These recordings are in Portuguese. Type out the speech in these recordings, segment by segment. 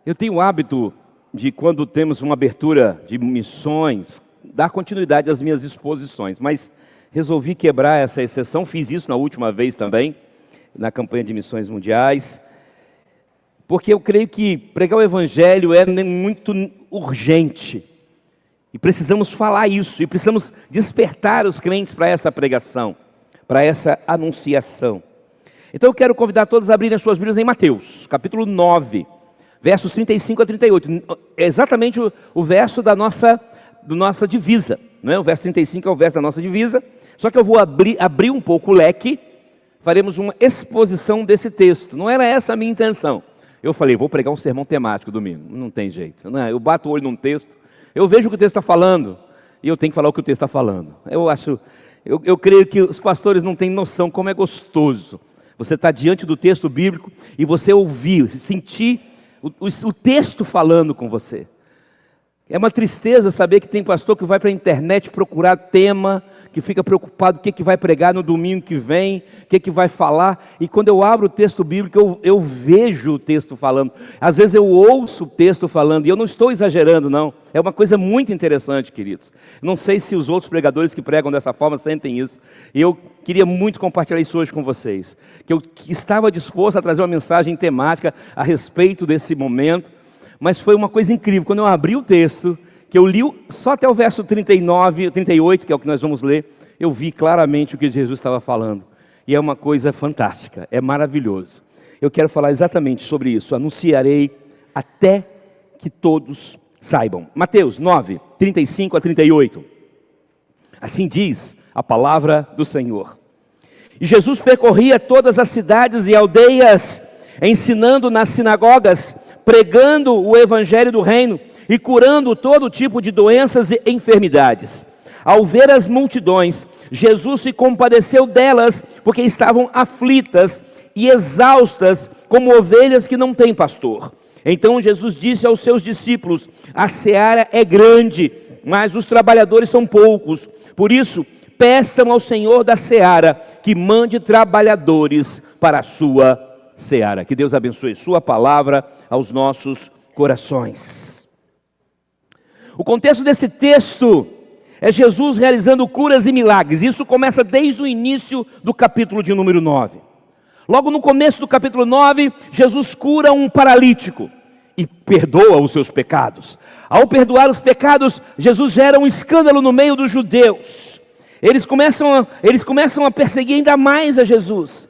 Eu tenho o hábito de, quando temos uma abertura de missões, dar continuidade às minhas exposições, mas resolvi quebrar essa exceção. Fiz isso na última vez também, na campanha de missões mundiais, porque eu creio que pregar o Evangelho é muito urgente, e precisamos falar isso, e precisamos despertar os crentes para essa pregação, para essa anunciação. Então eu quero convidar todos a abrirem as suas Bíblias em Mateus, capítulo 9, versos 35 a 38, é exatamente o verso da nossa divisa, não é? O verso 35 é o verso da nossa divisa, só que eu vou abrir um pouco o leque, faremos uma exposição desse texto. Não era essa a minha intenção. Eu falei, vou pregar um sermão temático domingo, não tem jeito, não é? Eu bato o olho num texto, eu vejo o que o texto está falando, e eu tenho que falar o que o texto está falando. Eu creio que os pastores não têm noção como é gostoso você estar diante do texto bíblico e você ouvir, sentir o texto falando com você. É uma tristeza saber que tem pastor que vai para a internet procurar tema, que fica preocupado o que vai pregar no domingo que vem, o que vai falar, e quando eu abro o texto bíblico, eu vejo o texto falando. Às vezes eu ouço o texto falando, e eu não estou exagerando não, é uma coisa muito interessante, queridos. Não sei se os outros pregadores que pregam dessa forma sentem isso, e eu queria muito compartilhar isso hoje com vocês, que eu estava disposto a trazer uma mensagem temática a respeito desse momento, mas foi uma coisa incrível. Quando eu abri o texto, que eu li só até o verso 39, 38, que é o que nós vamos ler, eu vi claramente o que Jesus estava falando. E é uma coisa fantástica, é maravilhoso. Eu quero falar exatamente sobre isso. Anunciarei até que todos saibam. Mateus 9, 35 a 38. Assim diz a palavra do Senhor. E Jesus percorria todas as cidades e aldeias, ensinando nas sinagogas, pregando o evangelho do reino e curando todo tipo de doenças e enfermidades. Ao ver as multidões, Jesus se compadeceu delas, porque estavam aflitas e exaustas, como ovelhas que não têm pastor. Então Jesus disse aos seus discípulos: a seara é grande, mas os trabalhadores são poucos. Por isso, peçam ao Senhor da seara que mande trabalhadores para a sua seara. Que Deus abençoe sua palavra aos nossos corações. O contexto desse texto é Jesus realizando curas e milagres. Isso começa desde o início do capítulo de número 9. Logo no começo do capítulo 9, Jesus cura um paralítico e perdoa os seus pecados. Ao perdoar os pecados, Jesus gera um escândalo no meio dos judeus. Eles começam a perseguir ainda mais a Jesus.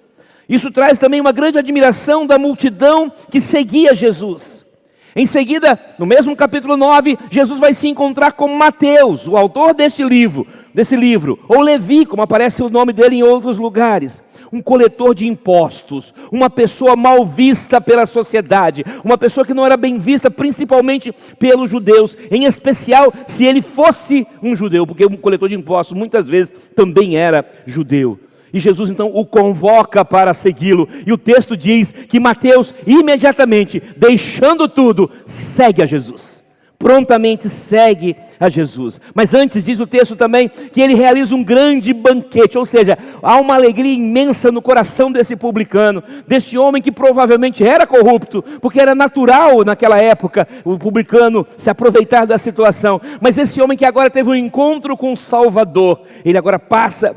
Isso traz também uma grande admiração da multidão que seguia Jesus. Em seguida, no mesmo capítulo 9, Jesus vai se encontrar com Mateus, o autor desse livro, ou Levi, como aparece o nome dele em outros lugares. Um coletor de impostos, uma pessoa mal vista pela sociedade, uma pessoa que não era bem vista principalmente pelos judeus, em especial se ele fosse um judeu, porque um coletor de impostos muitas vezes também era judeu. E Jesus então o convoca para segui-lo, e o texto diz que Mateus imediatamente, deixando tudo, segue a Jesus. Prontamente segue a Jesus. Mas antes diz o texto também que ele realiza um grande banquete, ou seja, há uma alegria imensa no coração desse publicano, desse homem que provavelmente era corrupto, porque era natural naquela época o publicano se aproveitar da situação. Mas esse homem que agora teve um encontro com o Salvador, ele agora passa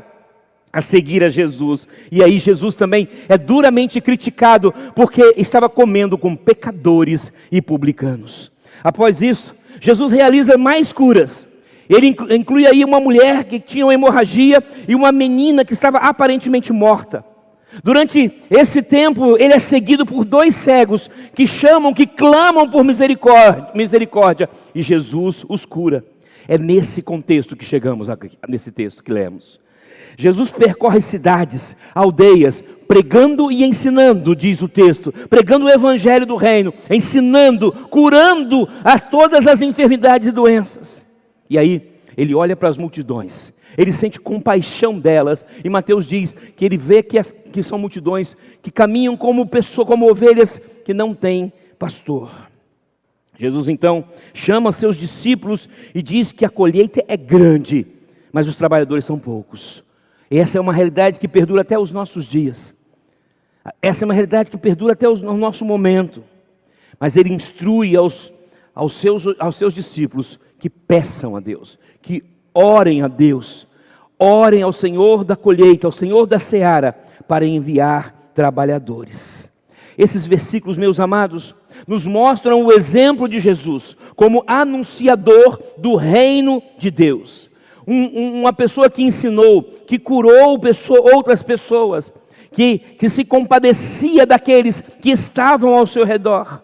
a seguir a Jesus. E aí Jesus também é duramente criticado, porque estava comendo com pecadores e publicanos. Após isso, Jesus realiza mais curas. Ele inclui aí uma mulher que tinha uma hemorragia e uma menina que estava aparentemente morta. Durante esse tempo, ele é seguido por 2 cegos que clamam por misericórdia, e Jesus os cura. É nesse contexto que chegamos, nesse texto que lemos. Jesus percorre cidades, aldeias, pregando e ensinando, diz o texto, pregando o evangelho do reino, ensinando, curando todas as enfermidades e doenças. E aí, ele olha para as multidões, ele sente compaixão delas, e Mateus diz que ele vê que são multidões que caminham como ovelhas que não têm pastor. Jesus então chama seus discípulos e diz que a colheita é grande, mas os trabalhadores são poucos. Essa é uma realidade que perdura até os nossos dias. Essa é uma realidade que perdura até o nosso momento. Mas ele instrui aos seus discípulos que peçam a Deus, que orem a Deus, orem ao Senhor da colheita, ao Senhor da seara, para enviar trabalhadores. Esses versículos, meus amados, nos mostram o exemplo de Jesus como anunciador do reino de Deus. Uma pessoa que ensinou, que curou outras pessoas, que se compadecia daqueles que estavam ao seu redor.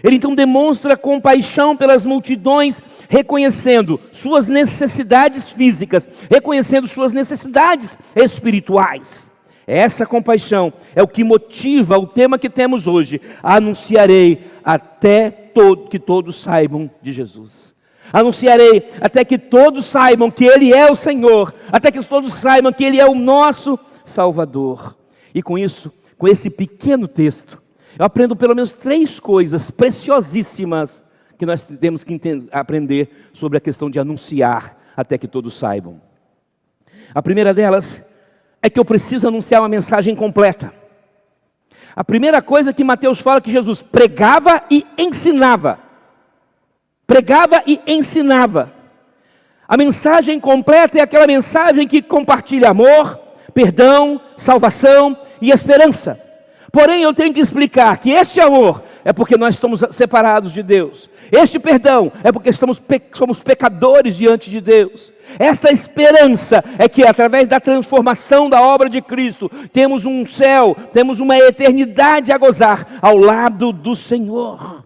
Ele então demonstra compaixão pelas multidões, reconhecendo suas necessidades físicas, reconhecendo suas necessidades espirituais. Essa compaixão é o que motiva o tema que temos hoje: anunciarei até que todos saibam de Jesus. Anunciarei até que todos saibam que Ele é o Senhor, até que todos saibam que Ele é o nosso Salvador. E com isso, com esse pequeno texto, eu aprendo pelo menos 3 coisas preciosíssimas que nós temos que aprender sobre a questão de anunciar até que todos saibam. A primeira delas é que eu preciso anunciar uma mensagem completa. A primeira coisa que Mateus fala é que Jesus pregava e ensinava. Pregava e ensinava. A mensagem completa é aquela mensagem que compartilha amor, perdão, salvação e esperança. Porém, eu tenho que explicar que este amor é porque nós estamos separados de Deus. Este perdão é porque somos pecadores diante de Deus. Essa esperança é que através da transformação da obra de Cristo, temos um céu, temos uma eternidade a gozar ao lado do Senhor.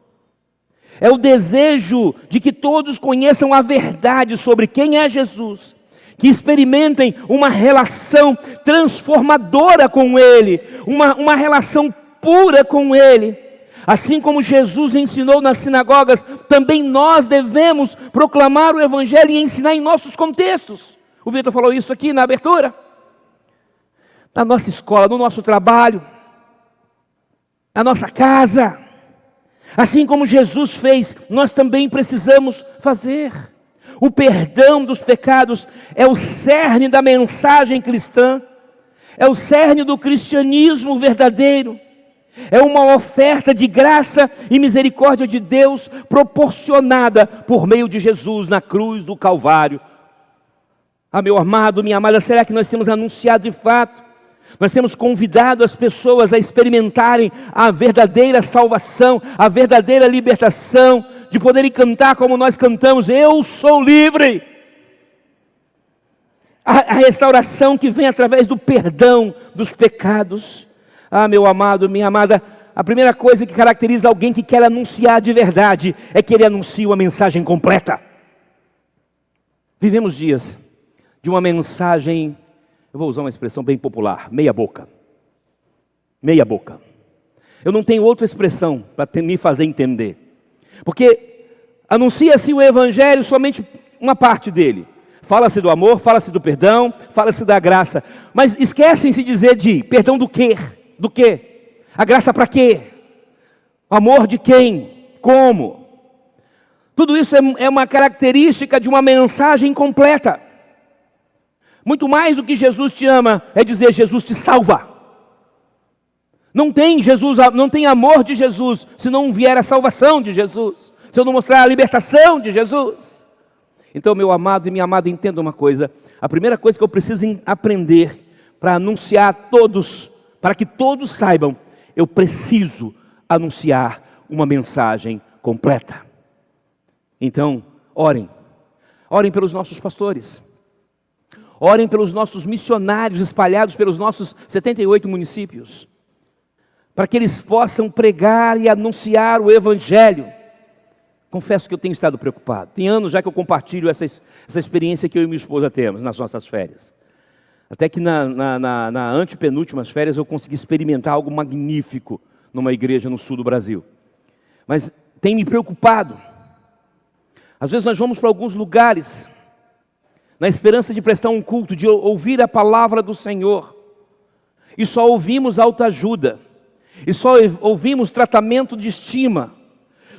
É o desejo de que todos conheçam a verdade sobre quem é Jesus, que experimentem uma relação transformadora com Ele, uma relação pura com Ele. Assim como Jesus ensinou nas sinagogas, também nós devemos proclamar o Evangelho e ensinar em nossos contextos. O Vitor falou isso aqui na abertura. Na nossa escola, no nosso trabalho, na nossa casa. Assim como Jesus fez, nós também precisamos fazer. O perdão dos pecados é o cerne da mensagem cristã, é o cerne do cristianismo verdadeiro, é uma oferta de graça e misericórdia de Deus proporcionada por meio de Jesus na cruz do Calvário. Ah, meu amado, minha amada, será que nós temos anunciado de fato? Nós temos convidado as pessoas a experimentarem a verdadeira salvação, a verdadeira libertação, de poderem cantar como nós cantamos: eu sou livre. A restauração que vem através do perdão dos pecados. Ah, meu amado, minha amada, a primeira coisa que caracteriza alguém que quer anunciar de verdade é que ele anuncia uma mensagem completa. Vivemos dias de uma mensagem, eu vou usar uma expressão bem popular, meia boca. Meia boca. Eu não tenho outra expressão para me fazer entender. Porque anuncia-se o Evangelho somente uma parte dele. Fala-se do amor, fala-se do perdão, fala-se da graça. Mas esquecem-se de dizer de perdão do quê? Do quê? A graça para quê? O amor de quem? Como? Tudo isso é uma característica de uma mensagem completa. Muito mais do que Jesus te ama, é dizer Jesus te salva. Não tem amor de Jesus se não vier a salvação de Jesus, se eu não mostrar a libertação de Jesus. Então, meu amado e minha amada, entenda uma coisa: a primeira coisa que eu preciso aprender para anunciar a todos, para que todos saibam, eu preciso anunciar uma mensagem completa. Então, orem pelos nossos pastores, orem pelos nossos missionários espalhados pelos nossos 78 municípios, para que eles possam pregar e anunciar o Evangelho. Confesso que eu tenho estado preocupado. Tem anos já que eu compartilho essa experiência que eu e minha esposa temos nas nossas férias. Até que na antepenúltimas férias eu consegui experimentar algo magnífico numa igreja no sul do Brasil. Mas tem me preocupado. Às vezes nós vamos para alguns lugares na esperança de prestar um culto, de ouvir a palavra do Senhor, e só ouvimos autoajuda, e só ouvimos tratamento de estima,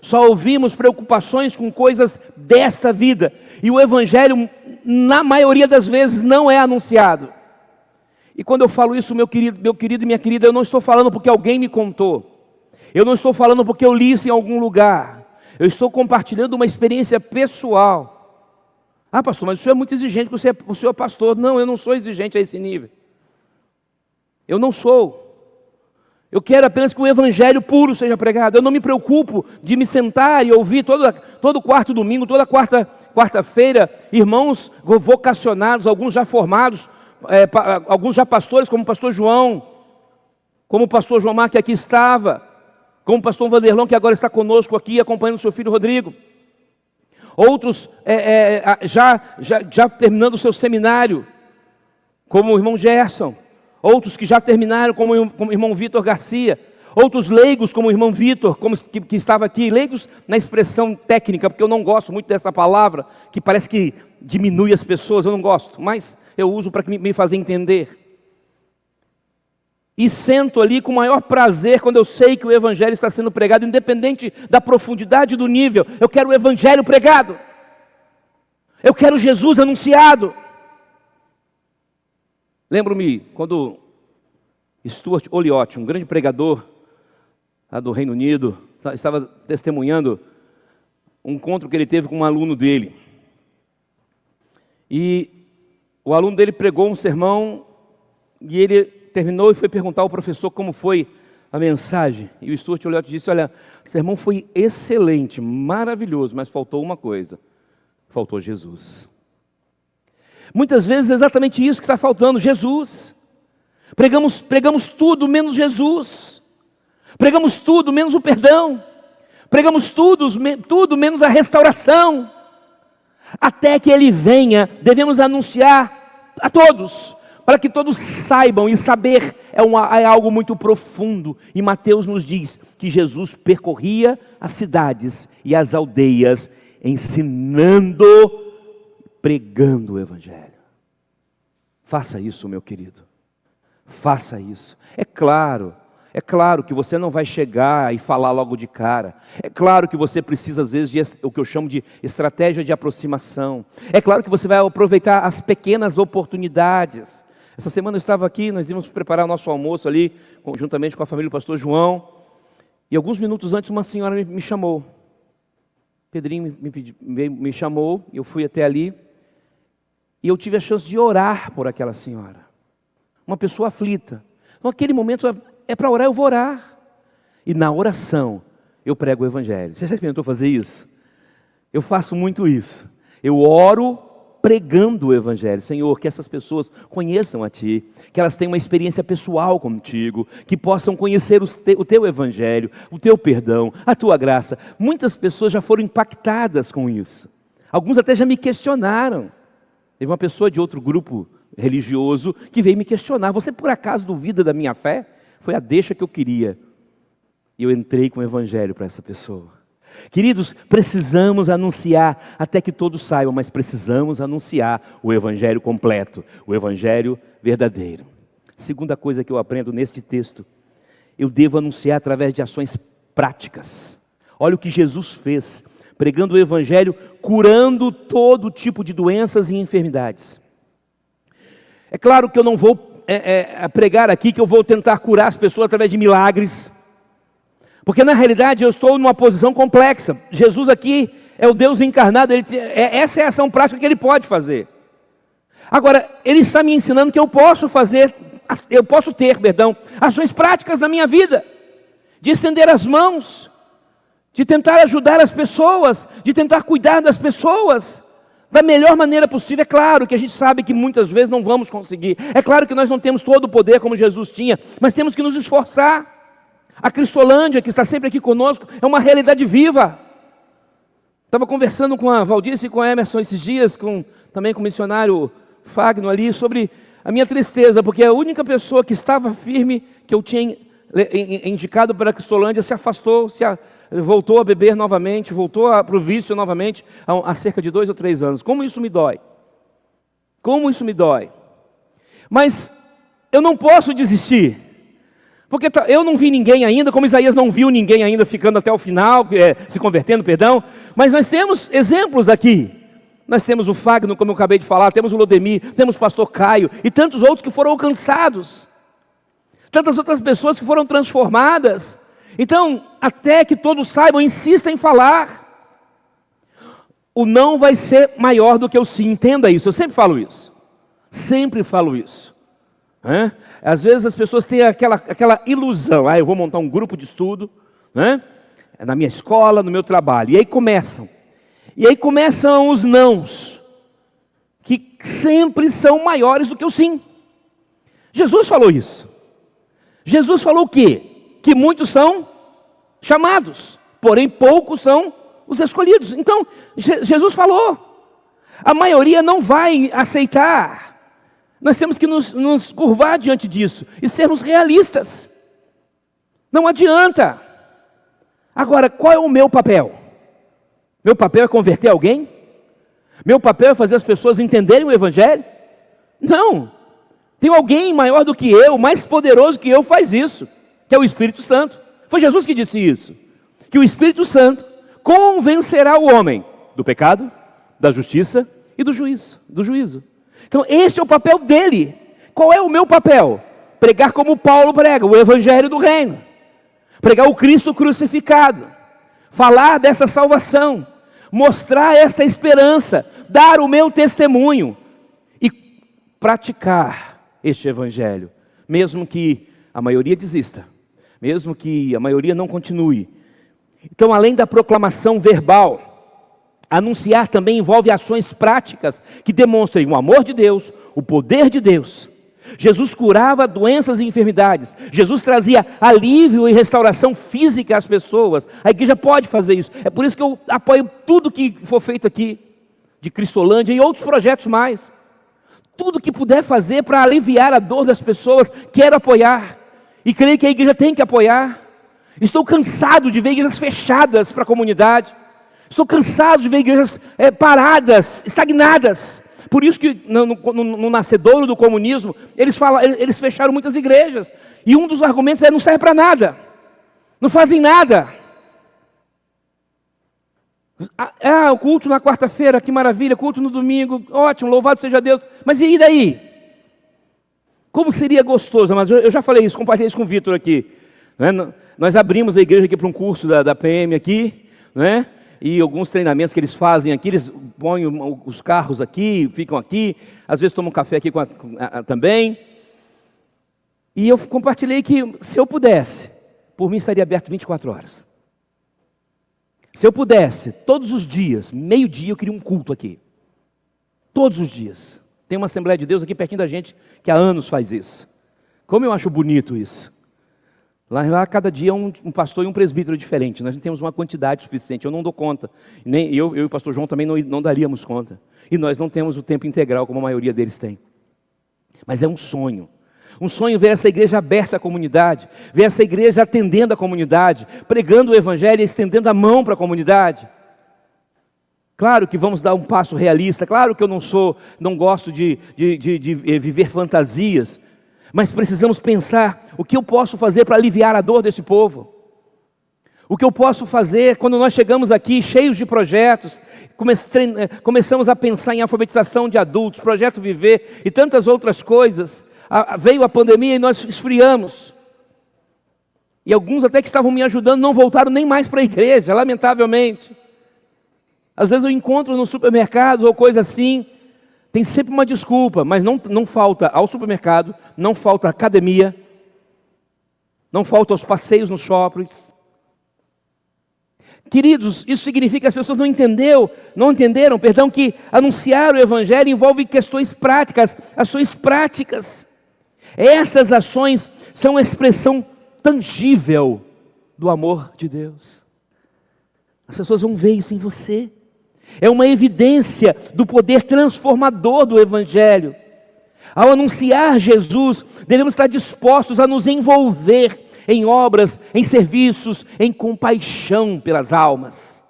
só ouvimos preocupações com coisas desta vida, e o Evangelho, na maioria das vezes, não é anunciado. E quando eu falo isso, meu querido e minha querida, eu não estou falando porque alguém me contou. Eu não estou falando porque eu li isso em algum lugar. Eu estou compartilhando uma experiência pessoal. Ah, pastor, mas o senhor é muito exigente, o senhor é pastor. Não, eu não sou exigente a esse nível. Eu não sou. Eu quero apenas que o evangelho puro seja pregado. Eu não me preocupo de me sentar e ouvir todo quarto domingo, toda quarta-feira, irmãos vocacionados, alguns já formados, alguns já pastores, como o pastor João, como o pastor João Mar, que aqui estava, como o pastor Vanderlão, que agora está conosco aqui, acompanhando o seu filho Rodrigo. Outros já terminando o seu seminário, como o irmão Gerson. Outros que já terminaram, como o irmão Vitor Garcia. Outros leigos, como o irmão Vitor, que estava aqui. Leigos na expressão técnica, porque eu não gosto muito dessa palavra, que parece que diminui as pessoas, eu não gosto. Mas eu uso para me fazer entender. E sento ali com o maior prazer quando eu sei que o evangelho está sendo pregado, independente da profundidade do nível. Eu quero o evangelho pregado. Eu quero Jesus anunciado. Lembro-me quando Stuart Olyott, um grande pregador lá do Reino Unido, estava testemunhando um encontro que ele teve com um aluno dele. E o aluno dele pregou um sermão e ele terminou e foi perguntar ao professor como foi a mensagem. E o Stuart Olyott disse: olha, o sermão foi excelente, maravilhoso, mas faltou uma coisa, faltou Jesus. Muitas vezes é exatamente isso que está faltando, Jesus. Pregamos tudo menos Jesus. Pregamos tudo menos o perdão. Pregamos tudo menos a restauração. Até que Ele venha, devemos anunciar a todos, para que todos saibam, e saber é algo muito profundo. E Mateus nos diz que Jesus percorria as cidades e as aldeias, ensinando, pregando o evangelho. Faça isso, meu querido. Faça isso. É claro que você não vai chegar e falar logo de cara. É claro que você precisa, às vezes, de o que eu chamo de estratégia de aproximação. É claro que você vai aproveitar as pequenas oportunidades. Essa semana eu estava aqui, nós íamos preparar o nosso almoço ali, juntamente com a família do pastor João. E alguns minutos antes, uma senhora me chamou. Pedrinho me chamou, eu fui até ali. E eu tive a chance de orar por aquela senhora. Uma pessoa aflita. Então, naquele momento, é para orar, eu vou orar. E na oração, eu prego o evangelho. Você já experimentou fazer isso? Eu faço muito isso. Eu oro pregando o evangelho. Senhor, que essas pessoas conheçam a Ti, que elas tenham uma experiência pessoal contigo, que possam conhecer o Teu evangelho, o Teu perdão, a Tua graça. Muitas pessoas já foram impactadas com isso. Alguns até já me questionaram. Teve uma pessoa de outro grupo religioso que veio me questionar: você por acaso duvida da minha fé? Foi a deixa que eu queria. E eu entrei com o evangelho para essa pessoa. Queridos, precisamos anunciar, até que todos saibam, mas precisamos anunciar o evangelho completo, o evangelho verdadeiro. Segunda coisa que eu aprendo neste texto: eu devo anunciar através de ações práticas. Olha o que Jesus fez, pregando o evangelho, curando todo tipo de doenças e enfermidades. É claro que eu não vou pregar aqui que eu vou tentar curar as pessoas através de milagres, porque na realidade eu estou numa posição complexa. Jesus aqui é o Deus encarnado, essa é a ação prática que Ele pode fazer. Agora, Ele está me ensinando que eu posso ter ações práticas na minha vida, de estender as mãos, de tentar ajudar as pessoas, de tentar cuidar das pessoas da melhor maneira possível. É claro que a gente sabe que muitas vezes não vamos conseguir. É claro que nós não temos todo o poder como Jesus tinha, mas temos que nos esforçar. A Cristolândia, que está sempre aqui conosco, é uma realidade viva. Estava conversando com a Valdice e com a Emerson esses dias, também com o missionário Fagno ali, sobre a minha tristeza, porque a única pessoa que estava firme, que eu tinha indicado para a Cristolândia, se afastou, voltou a beber novamente, voltou para o vício novamente, há cerca de 2 ou 3 anos. Como isso me dói? Como isso me dói? Mas eu não posso desistir, porque eu não vi ninguém ainda, como Isaías não viu ninguém ainda ficando até o final, se convertendo, perdão, mas nós temos exemplos aqui. Nós temos o Fagno, como eu acabei de falar, temos o Lodemir, temos o pastor Caio e tantos outros que foram alcançados. Tantas outras pessoas que foram transformadas. Então, até que todos saibam, insista em falar. O não vai ser maior do que o sim, entenda isso, eu sempre falo isso. Sempre falo isso. Às vezes as pessoas têm aquela ilusão, eu vou montar um grupo de estudo, na minha escola, no meu trabalho, e aí começam os nãos, que sempre são maiores do que o sim. Jesus falou isso. Jesus falou o quê? Que muitos são chamados, porém poucos são os escolhidos. Então, Jesus falou, a maioria não vai aceitar. Nós temos que nos curvar diante disso e sermos realistas. Não adianta. Agora, qual é o meu papel? Meu papel é converter alguém? Meu papel é fazer as pessoas entenderem o Evangelho? Não. Tem alguém maior do que eu, mais poderoso que eu, faz isso, que é o Espírito Santo. Foi Jesus que disse isso, que o Espírito Santo convencerá o homem do pecado, da justiça e do juízo. Então esse é o papel dele. Qual é o meu papel? Pregar como Paulo prega, o Evangelho do Reino. Pregar o Cristo crucificado. Falar dessa salvação. Mostrar esta esperança. Dar o meu testemunho. E praticar este Evangelho. Mesmo que a maioria desista. Mesmo que a maioria não continue. Então, além da proclamação verbal, anunciar também envolve ações práticas que demonstrem o amor de Deus, o poder de Deus. Jesus curava doenças e enfermidades. Jesus trazia alívio e restauração física às pessoas. A igreja pode fazer isso. É por isso que eu apoio tudo que for feito aqui, de Cristolândia e outros projetos mais. Tudo que puder fazer para aliviar a dor das pessoas, quero apoiar. E creio que a igreja tem que apoiar. Estou cansado de ver igrejas fechadas para a comunidade. Estou cansado de ver igrejas paradas, estagnadas. Por isso que no nascedouro do comunismo, eles fecharam muitas igrejas. E um dos argumentos não serve para nada. Não fazem nada. O culto na quarta-feira, que maravilha. Culto no domingo, ótimo, louvado seja Deus. Mas e daí? Como seria gostoso, mas eu já falei isso, compartilhei isso com o Vitor aqui. Nós abrimos a igreja aqui para um curso da PM aqui, e alguns treinamentos que eles fazem aqui, eles põem os carros aqui, ficam aqui, às vezes tomam café aqui também. E eu compartilhei que se eu pudesse, por mim estaria aberto 24 horas. Se eu pudesse, todos os dias, meio-dia eu queria um culto aqui. Todos os dias. Tem uma Assembleia de Deus aqui pertinho da gente, que há anos faz isso. Como eu acho bonito isso. Lá cada dia um pastor e um presbítero diferente. Nós não temos uma quantidade suficiente, eu não dou conta. Nem eu e o pastor João também não daríamos conta. E nós não temos o tempo integral como a maioria deles tem. Mas é um sonho. Um sonho ver essa igreja aberta à comunidade, ver essa igreja atendendo a comunidade, pregando o Evangelho e estendendo a mão para a comunidade. Claro que vamos dar um passo realista, claro que eu não gosto de viver fantasias, mas precisamos pensar o que eu posso fazer para aliviar a dor desse povo. O que eu posso fazer quando nós chegamos aqui cheios de projetos, começamos a pensar em alfabetização de adultos, Projeto Viver e tantas outras coisas. Veio a pandemia e nós esfriamos. E alguns até que estavam me ajudando não voltaram nem mais para a igreja, lamentavelmente. Às vezes eu encontro no supermercado ou coisa assim, tem sempre uma desculpa, mas não falta ao supermercado, não falta academia, não falta aos passeios nos shoppings. Queridos, isso significa que as pessoas não entenderam, que anunciar o Evangelho envolve questões práticas, ações práticas. Essas ações são a expressão tangível do amor de Deus. As pessoas vão ver isso em você. É uma evidência do poder transformador do Evangelho. Ao anunciar Jesus, devemos estar dispostos a nos envolver em obras, em serviços, em compaixão pelas almas.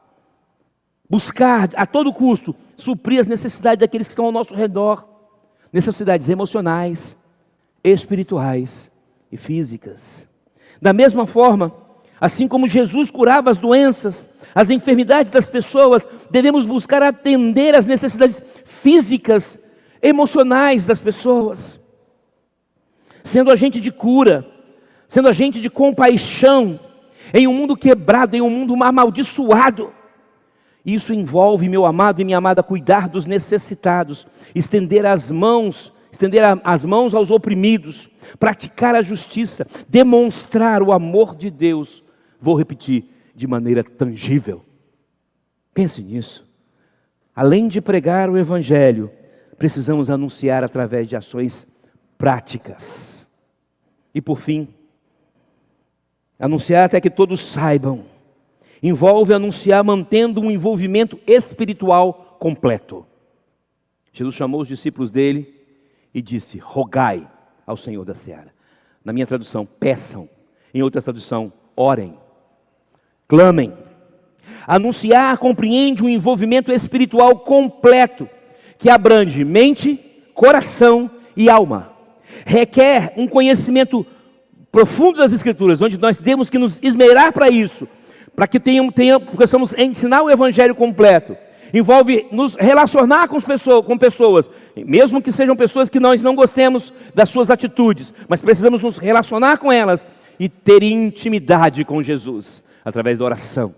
Buscar a todo custo suprir as necessidades daqueles que estão ao nosso redor. Necessidades emocionais, espirituais e físicas. Da mesma forma, assim como Jesus curava as doenças, as enfermidades das pessoas, devemos buscar atender às necessidades físicas, emocionais das pessoas. Sendo agente de cura, sendo agente de compaixão, em um mundo quebrado, em um mundo amaldiçoado. Isso envolve, meu amado e minha amada, cuidar dos necessitados, estender as mãos aos oprimidos, praticar a justiça, demonstrar o amor de Deus. Vou repetir, de maneira tangível. Pense nisso. Além de pregar o Evangelho, precisamos anunciar através de ações práticas. E por fim, anunciar até que todos saibam. Envolve anunciar mantendo um envolvimento espiritual completo. Jesus chamou os discípulos dele e disse: rogai ao Senhor da seara. Na minha tradução, peçam. Em outra tradução, orem. Clamem. Anunciar compreende um envolvimento espiritual completo, que abrange mente, coração e alma. Requer um conhecimento profundo das Escrituras, onde nós temos que nos esmerar para isso, para que possamos ensinar o Evangelho completo. Envolve nos relacionar com pessoas, mesmo que sejam pessoas que nós não gostemos das suas atitudes, mas precisamos nos relacionar com elas e ter intimidade com Jesus, através da oração,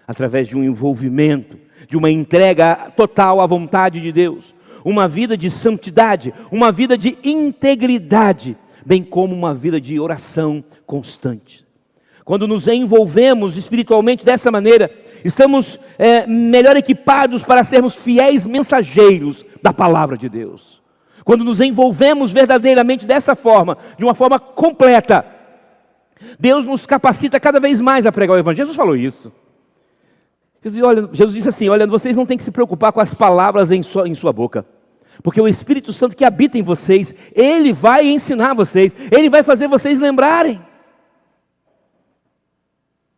através de um envolvimento, de uma entrega total à vontade de Deus, uma vida de santidade, uma vida de integridade, bem como uma vida de oração constante. Quando nos envolvemos espiritualmente dessa maneira, estamos melhor equipados para sermos fiéis mensageiros da palavra de Deus. Quando nos envolvemos verdadeiramente dessa forma, de uma forma completa, Deus nos capacita cada vez mais a pregar o Evangelho. Jesus falou isso. Jesus disse assim: olha, vocês não têm que se preocupar com as palavras em sua boca, porque o Espírito Santo que habita em vocês, Ele vai ensinar vocês, Ele vai fazer vocês lembrarem.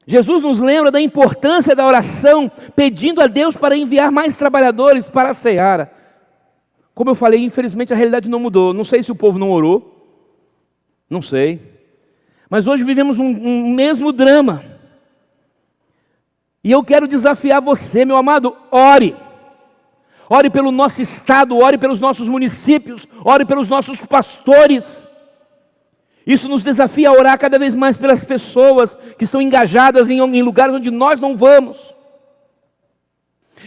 Jesus nos lembra da importância da oração, pedindo a Deus para enviar mais trabalhadores para a seara. Como eu falei, infelizmente a realidade não mudou. Não sei se o povo não orou, não sei. Mas hoje vivemos um mesmo drama. E eu quero desafiar você, meu amado, ore. Ore pelo nosso estado, ore pelos nossos municípios, ore pelos nossos pastores. Isso nos desafia a orar cada vez mais pelas pessoas que estão engajadas em lugares onde nós não vamos.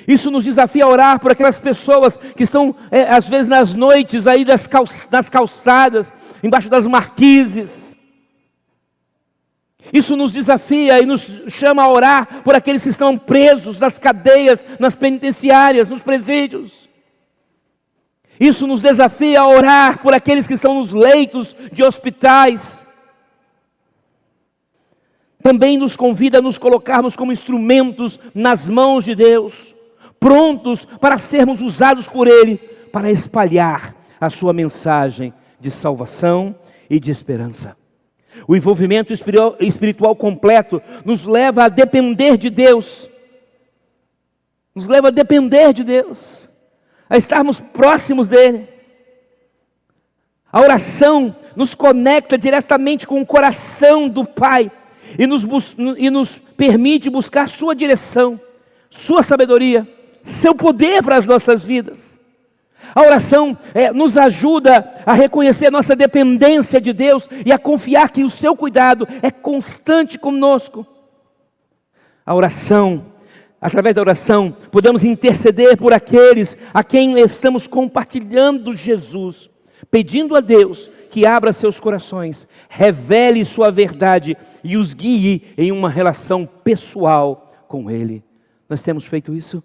Isso nos desafia a orar por aquelas pessoas que estão, às vezes, nas noites aí nas calçadas, embaixo das marquises. Isso nos desafia e nos chama a orar por aqueles que estão presos nas cadeias, nas penitenciárias, nos presídios. Isso nos desafia a orar por aqueles que estão nos leitos de hospitais. Também nos convida a nos colocarmos como instrumentos nas mãos de Deus, prontos para sermos usados por Ele, para espalhar a sua mensagem de salvação e de esperança. O envolvimento espiritual completo nos leva a depender de Deus. Nos leva a depender de Deus, a estarmos próximos dEle. A oração nos conecta diretamente com o coração do Pai e nos permite buscar sua direção, sua sabedoria, seu poder para as nossas vidas. A oração nos ajuda a reconhecer a nossa dependência de Deus e a confiar que o seu cuidado é constante conosco. A oração, através da oração, podemos interceder por aqueles a quem estamos compartilhando Jesus, pedindo a Deus que abra seus corações, revele sua verdade e os guie em uma relação pessoal com Ele. Nós temos feito isso?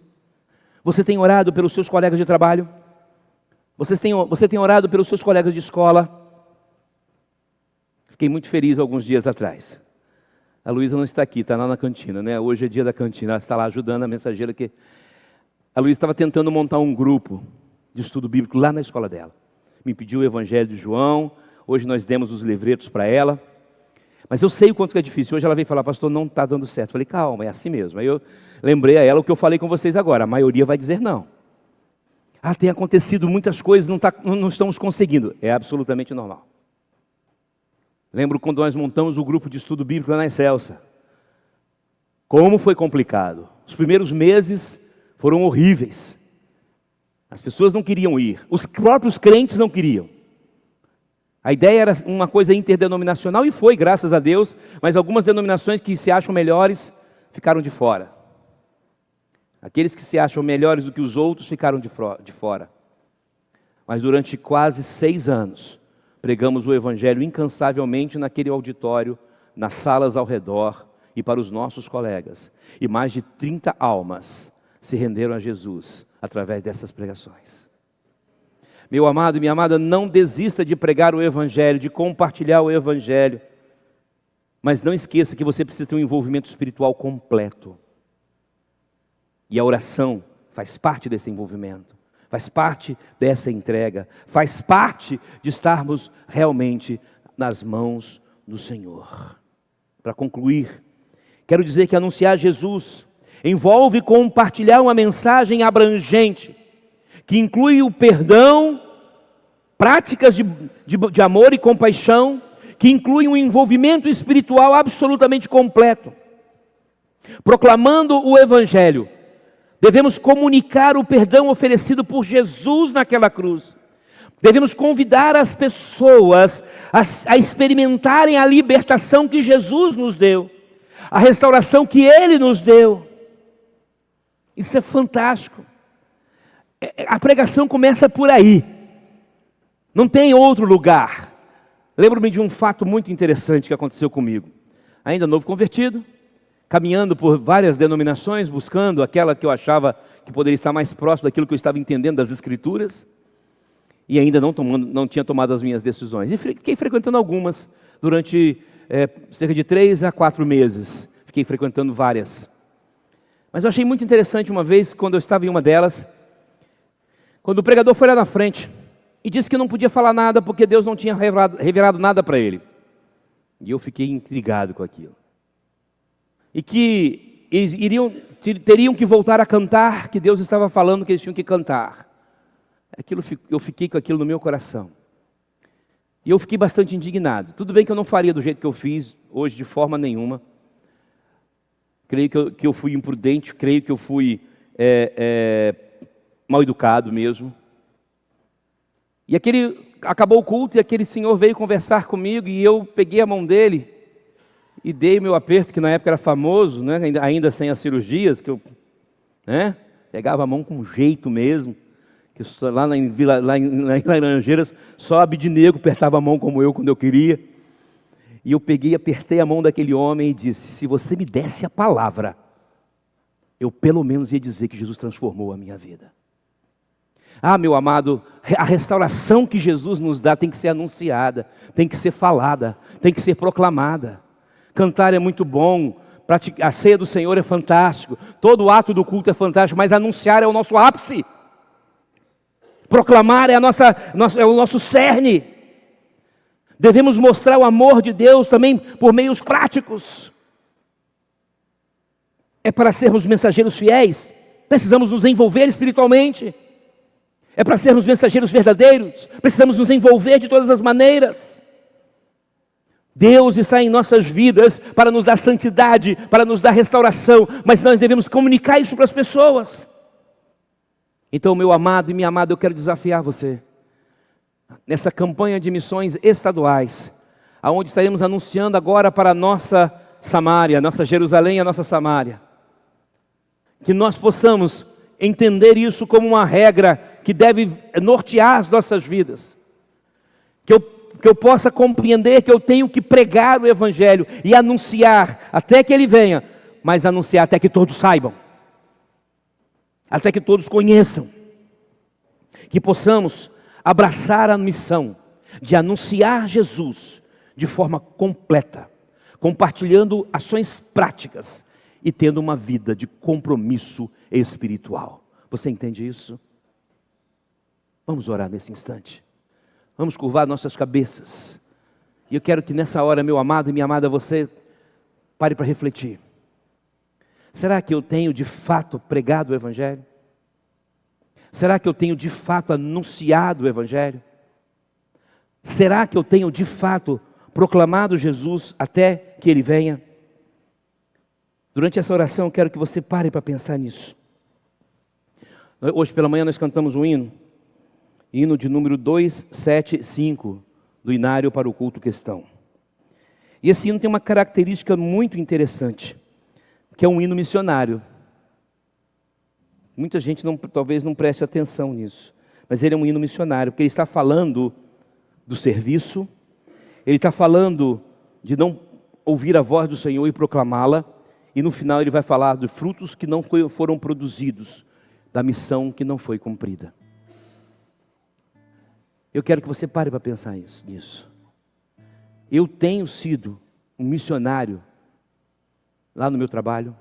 Você tem orado pelos seus colegas de trabalho? Você tem orado pelos seus colegas de escola? Fiquei muito feliz alguns dias atrás. A Luísa não está aqui, está lá na cantina, né? Hoje é dia da cantina, ela está lá ajudando a mensageira que... A Luísa estava tentando montar um grupo de estudo bíblico lá na escola dela. Me pediu o Evangelho de João, hoje nós demos os livretos para ela. Mas eu sei o quanto que é difícil. Hoje ela veio falar: pastor, não está dando certo. Eu falei: calma, é assim mesmo. Aí eu lembrei a ela o que eu falei com vocês agora, a maioria vai dizer não. Tem acontecido muitas coisas, não estamos conseguindo. É absolutamente normal. Lembro quando nós montamos o grupo de estudo bíblico lá na Excelsa. Como foi complicado. Os primeiros meses foram horríveis. As pessoas não queriam ir. Os próprios crentes não queriam. A ideia era uma coisa interdenominacional e foi, graças a Deus, mas algumas denominações que se acham melhores ficaram de fora. Aqueles que se acham melhores do que os outros ficaram de fora. Mas durante quase 6 anos, pregamos o Evangelho incansavelmente naquele auditório, nas salas ao redor e para os nossos colegas. E mais de 30 almas se renderam a Jesus através dessas pregações. Meu amado e minha amada, não desista de pregar o Evangelho, de compartilhar o Evangelho. Mas não esqueça que você precisa ter um envolvimento espiritual completo. E a oração faz parte desse envolvimento, faz parte dessa entrega, faz parte de estarmos realmente nas mãos do Senhor. Para concluir, quero dizer que anunciar Jesus envolve compartilhar uma mensagem abrangente, que inclui o perdão, práticas de amor e compaixão, que inclui um envolvimento espiritual absolutamente completo. Proclamando o Evangelho, devemos comunicar o perdão oferecido por Jesus naquela cruz. Devemos convidar as pessoas a experimentarem a libertação que Jesus nos deu, a restauração que Ele nos deu. Isso é fantástico. A pregação começa por aí. Não tem outro lugar. Lembro-me de um fato muito interessante que aconteceu comigo. Ainda novo convertido, caminhando por várias denominações, buscando aquela que eu achava que poderia estar mais próximo daquilo que eu estava entendendo das Escrituras, e ainda não tinha tomado as minhas decisões. E fiquei frequentando algumas durante cerca de 3 a 4 meses. Fiquei frequentando várias. Mas eu achei muito interessante uma vez, quando eu estava em uma delas, quando o pregador foi lá na frente e disse que não podia falar nada porque Deus não tinha revelado nada para ele. E eu fiquei intrigado com aquilo. E que eles teriam que voltar a cantar, que Deus estava falando que eles tinham que cantar. Eu fiquei com aquilo no meu coração. E eu fiquei bastante indignado. Tudo bem que eu não faria do jeito que eu fiz hoje, de forma nenhuma. Creio que eu fui imprudente, creio que eu fui mal educado mesmo. E acabou o culto e aquele senhor veio conversar comigo e eu peguei a mão dele e dei o meu aperto, que na época era famoso, né? Ainda sem as cirurgias, que eu pegava a mão com jeito mesmo, que lá em Laranjeiras só Abidnego apertava a mão como eu quando eu queria. E eu peguei e apertei a mão daquele homem e disse: se você me desse a palavra, eu pelo menos ia dizer que Jesus transformou a minha vida. Ah, meu amado, a restauração que Jesus nos dá tem que ser anunciada, tem que ser falada, tem que ser proclamada. Cantar é muito bom, a ceia do Senhor é fantástico, todo ato do culto é fantástico, mas anunciar é o nosso ápice. Proclamar é o nosso cerne. Devemos mostrar o amor de Deus também por meios práticos. É para sermos mensageiros fiéis, precisamos nos envolver espiritualmente. É para sermos mensageiros verdadeiros, precisamos nos envolver de todas as maneiras. Deus está em nossas vidas para nos dar santidade, para nos dar restauração, mas nós devemos comunicar isso para as pessoas. Então, meu amado e minha amada, eu quero desafiar você, nessa campanha de missões estaduais, aonde estaremos anunciando agora para a nossa Samária, nossa Jerusalém, a nossa Samária, que nós possamos entender isso como uma regra que deve nortear as nossas vidas, que eu possa compreender que eu tenho que pregar o Evangelho e anunciar até que ele venha, mas anunciar até que todos saibam, até que todos conheçam, que possamos abraçar a missão de anunciar Jesus de forma completa, compartilhando ações práticas e tendo uma vida de compromisso espiritual. Você entende isso? Vamos orar nesse instante. Vamos curvar nossas cabeças. E eu quero que nessa hora, meu amado e minha amada, você pare para refletir. Será que eu tenho de fato pregado o Evangelho? Será que eu tenho de fato anunciado o Evangelho? Será que eu tenho de fato proclamado Jesus até que Ele venha? Durante essa oração eu quero que você pare para pensar nisso. Hoje pela manhã nós cantamos um hino de número 275, do inário para o culto cristão. E esse hino tem uma característica muito interessante, que é um hino missionário. Muita gente talvez não preste atenção nisso, mas ele é um hino missionário, porque ele está falando do serviço, ele está falando de não ouvir a voz do Senhor e proclamá-la, e no final ele vai falar de frutos que não foram produzidos, da missão que não foi cumprida. Eu quero que você pare para pensar nisso. Eu tenho sido um missionário lá no meu trabalho,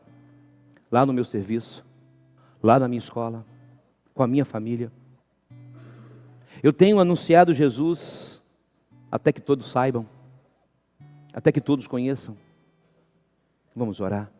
lá no meu serviço, lá na minha escola, com a minha família. Eu tenho anunciado Jesus até que todos saibam, até que todos conheçam. Vamos orar.